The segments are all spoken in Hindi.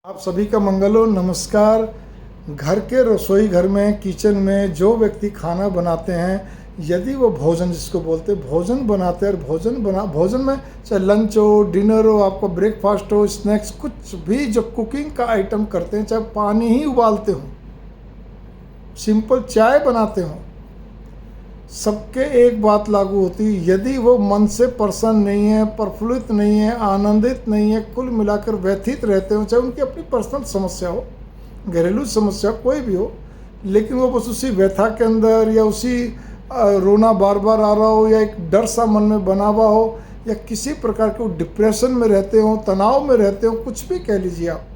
आप सभी का मंगल हो। नमस्कार। घर के रसोई घर में, किचन में जो व्यक्ति खाना बनाते हैं, यदि वो भोजन जिसको बोलते हैं भोजन बनाते हैं, और भोजन में चाहे लंच हो, डिनर हो, आपका ब्रेकफास्ट हो, स्नैक्स, कुछ भी जो कुकिंग का आइटम करते हैं, चाहे पानी ही उबालते हो, सिंपल चाय बनाते हो, सबके एक बात लागू होती है, यदि वो मन से प्रसन्न नहीं है, प्रफुल्लित नहीं है, आनंदित नहीं है, कुल मिलाकर व्यथित रहते हो, चाहे उनकी अपनी पर्सनल समस्या हो, घरेलू समस्या कोई भी हो, लेकिन वो बस उसी व्यथा के अंदर या उसी रोना बार बार आ रहा हो, या एक डर सा मन में बना हुआ हो, या किसी प्रकार के वो डिप्रेशन में रहते हो, तनाव में रहते हो, कुछ भी कह लीजिए आप,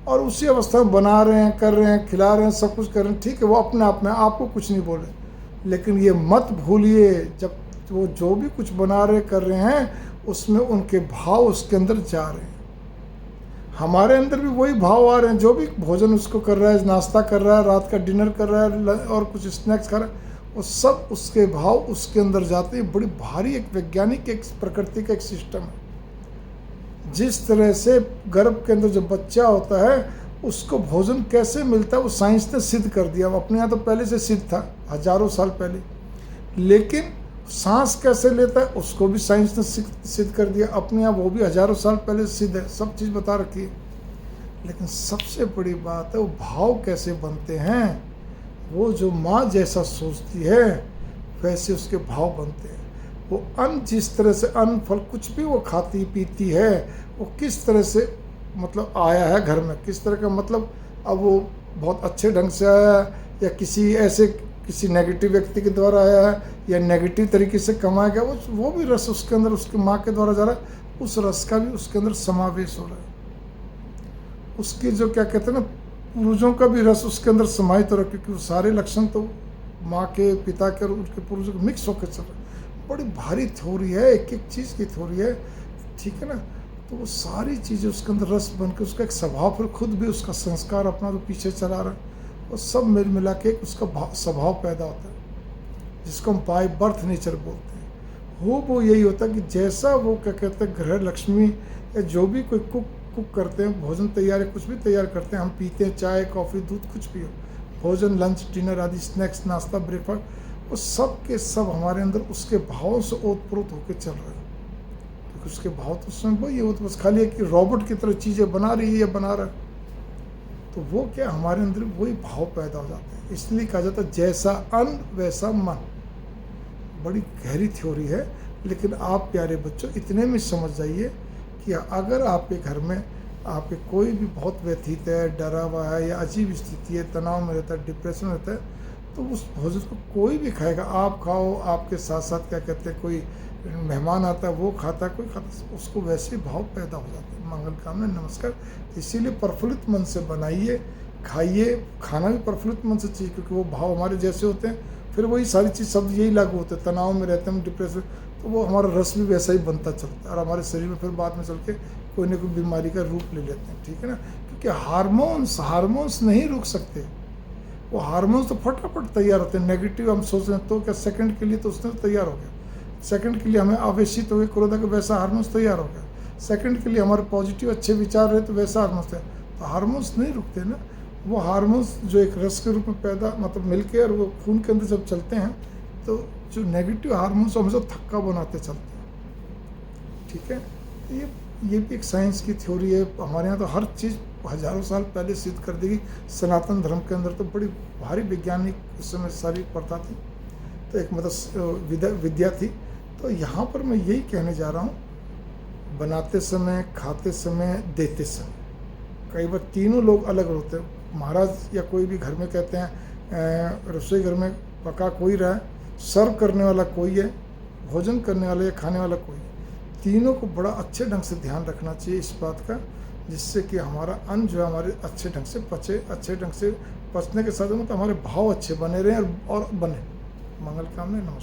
और उसी अवस्था में बना रहे हैं, कर रहे हैं, खिला रहे हैं, सब कुछ कर रहे हैं, ठीक है, वो अपने आप में आपको कुछ नहीं बोले, लेकिन ये मत भूलिए, जब वो जो भी कुछ बना रहे कर रहे हैं, उसमें उनके भाव उसके अंदर जा रहे हैं। हमारे अंदर भी वही भाव आ रहे हैं, जो भी भोजन उसको कर रहा है, नाश्ता कर रहा है, रात का डिनर कर रहा है, और कुछ स्नैक्स खा रहा है, वो सब उसके भाव उसके अंदर जाते हैं। बड़ी भारी एक वैज्ञानिक, एक प्रकृति का एक सिस्टम है। जिस तरह से गर्भ के अंदर जो बच्चा होता है, उसको भोजन कैसे मिलता है, वो साइंस ने सिद्ध कर दिया। अपने यहाँ तो पहले से सिद्ध था, हजारों साल पहले, लेकिन सांस कैसे लेता है उसको भी साइंस ने सिद्ध कर दिया। अपने यहाँ वो भी हजारों साल पहले सिद्ध है, सब चीज़ बता रखी है। लेकिन सबसे बड़ी बात है वो भाव कैसे बनते हैं। वो जो माँ जैसा सोचती है वैसे उसके भाव बनते हैं। वो अन्न, जिस तरह से अन्न फल कुछ भी वो खाती पीती है, वो किस तरह से मतलब आया है घर में, किस तरह का, मतलब अब वो बहुत अच्छे ढंग से आया है, या किसी नेगेटिव व्यक्ति के द्वारा आया है, या नेगेटिव तरीके से कमाया गया, वो भी रस उसके अंदर उसकी माँ के द्वारा जा रहा है, उस रस का भी उसके अंदर समावेश हो रहा है। उसकी जो क्या कहते हैं ना, पूर्वजों का भी रस उसके अंदर समाहित हो रहा है, क्योंकि वो सारे लक्षण तो माँ के, पिता के और उनके पूर्वजों के मिक्स होकर चल रहे हैं। बड़ी भारी थ्योरी है, एक एक चीज़ की थ्योरी है, ठीक है ना। तो वो सारी चीज़ें उसके अंदर रस बन के उसका एक स्वभाव, फिर खुद भी उसका संस्कार अपना जो पीछे चला रहा है, वो सब मिल मिला के उसका स्वभाव पैदा होता है, जिसको हम बाय बर्थ नेचर बोलते हैं। वो यही होता है कि जैसा वो क्या कहते हैं, ग्रह लक्ष्मी या जो भी कोई कुक करते हैं, भोजन तैयार है, कुछ भी तैयार करते हैं, हम पीते हैं, चाय कॉफ़ी दूध कुछ भी हो, भोजन लंच डिनर आदि स्नैक्स नाश्ता ब्रेकफास्ट, वो सब के सब हमारे अंदर उसके भावों से ओतप्रोत होकर चल रहे हैं। क्योंकि उसके भाव तो उसमें वही हो, तो बस खाली है कि रोबोट की तरह चीज़ें बना रही है या बना रहा है, तो वो क्या हमारे अंदर वही भाव पैदा हो जाते हैं। इसलिए कहा जाता है जैसा अन्न वैसा मन। बड़ी गहरी थ्योरी है, लेकिन आप प्यारे बच्चों इतने में समझ जाइए कि अगर आपके घर में आपके कोई भी बहुत व्यथित है, डरा हुआ है, या अजीब स्थिति है, तनाव में रहता है, डिप्रेशन में रहता है, तो उस भोजन को कोई भी खाएगा, आप खाओ, आपके साथ साथ क्या कहते हैं, कोई मेहमान आता है वो खाता है, कोई खाता, उसको वैसे भाव पैदा हो जाते हैं। मंगल कामना, नमस्कार। इसीलिए प्रफुल्लित मन से बनाइए, खाइए, खाना भी प्रफुल्लित मन से चाहिए, क्योंकि वो भाव हमारे जैसे होते हैं, फिर वही सारी चीज़ सब यही लागू होते हैं। तनाव में रहते हैं, डिप्रेशन, तो वो हमारा रस भी वैसा ही बनता चलता है, और हमारे शरीर में फिर बाद में चल के कोई ना कोई बीमारी का रूप ले लेते हैं, ठीक है ना। क्योंकि हार्मोन्स नहीं रुक सकते। वो हार्मोन्स तो फटाफट तैयार होते हैं। नेगेटिव हम सोच रहे हैं तो क्या सेकंड के लिए तो उसने तैयार हो गया, सेकंड के लिए हमें आवेशित हो गए, क्रोध का वैसा हार्मोन्स तैयार हो गया, सेकंड के लिए हमारे पॉजिटिव अच्छे विचार रहे तो वैसा हार्मोन्स तैयार। तो हार्मोन्स नहीं रुकते ना। वो हार्मोन्स जो एक रस के रूप में पैदा मतलब मिलके, और वो खून के अंदर जब चलते हैं, तो जो नेगेटिव हार्मोन्स हमेशा थक्का बनाते चलते हैं, ठीक है। ये भी एक साइंस की थ्योरी है। हमारे यहाँ तो हर चीज़ हजारों साल पहले सिद्ध कर देगी। सनातन धर्म के अंदर तो बड़ी भारी वैज्ञानिक उस समय सारी प्रथा थी, तो एक मतलब विद्या थी। तो यहाँ पर मैं यही कहने जा रहा हूँ, बनाते समय, खाते समय, देते समय, कई बार तीनों लोग अलग होते हैं। महाराज या कोई भी घर में कहते हैं, रसोई घर में पका कोई रहा है, सर्व करने वाला कोई है, भोजन करने वाला या खाने वाला कोई है। तीनों को बड़ा अच्छे ढंग से ध्यान रखना चाहिए इस बात का, जिससे कि हमारा अन्न जो है हमारे अच्छे ढंग से पचे, अच्छे ढंग से पचने के साथ मतलब हमारे भाव अच्छे बने रहें और बने। मंगल कामना, नमस्कार।